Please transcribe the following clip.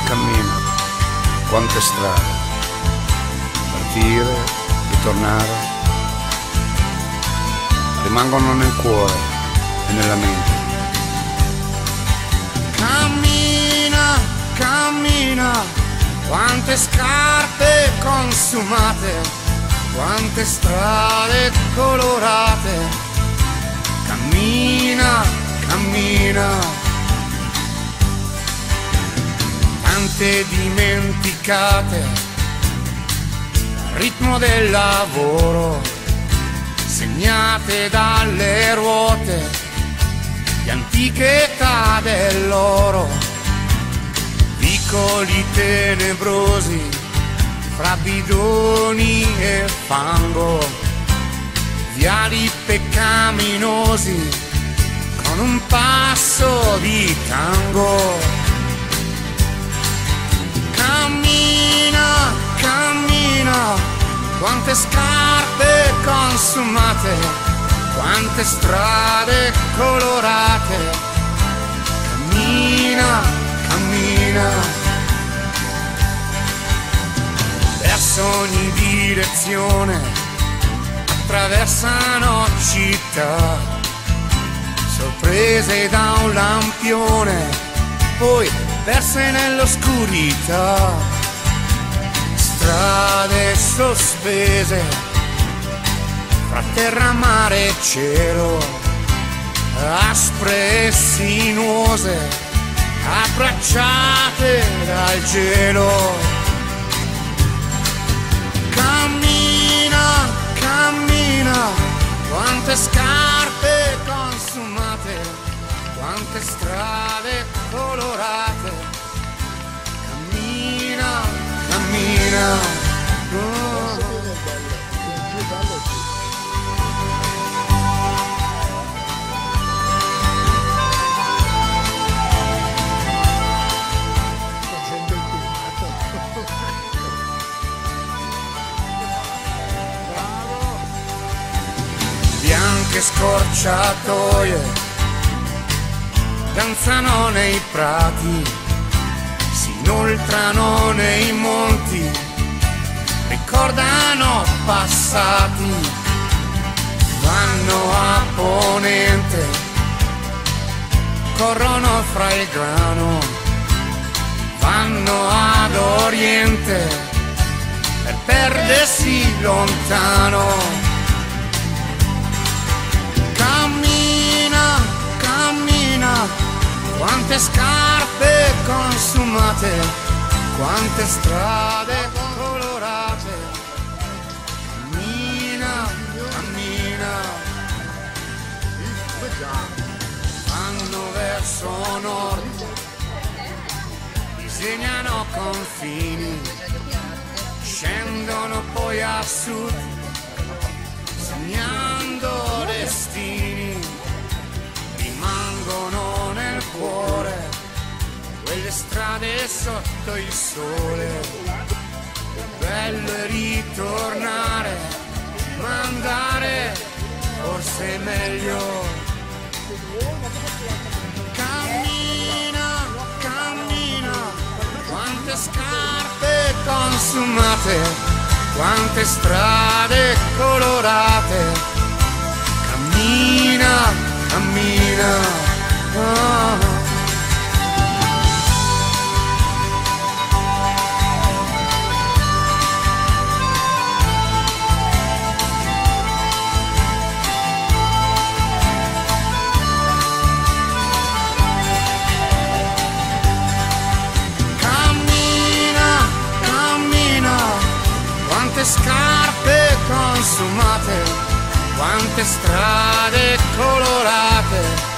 cammina, quante strade, partire, ritornare, rimangono nel cuore e nella mente. Cammina, cammina, quante scarpe consumate, quante strade colorate. Cammina, cammina, tante dimenticate, al ritmo del lavoro, segnate dalle ruote di antiche età dell'oro, vicoli tenebrosi fra bidoni e fango, viali peccaminosi con un passo di tango. Cammina, cammina, quante scarpe consumate, quante strade colorate. Cammina, cammina, verso ogni direzione attraversano città, sorprese da un lampione, poi perse nell'oscurità. Strade sospese fra terra, mare e cielo, aspre e sinuose, abbracciate dal gelo. Cammina, cammina, quante scarpe consumate, quante strade colorate. Cammina, cammina, oh. Bianche scorciatoie danzano nei prati, si inoltrano nei monti, ricordano passati, vanno a ponente, corrono fra il grano, vanno ad oriente per perdersi lontano. Cammina, cammina, quante scarpe consumate, quante strade colorate. Cammina, cammina, vanno verso nord, disegnano confini, scendono poi a sud, segnando destini, rimangono nel cuore quelle strade sotto il sole. Che bello è ritornare, ma andare forse è meglio. Cammina, cammina, quante scarpe consumate, quante strade colorate. Cammina, cammina, oh. Cammina, cammina, quante scarpe consumate, quante strade colorate.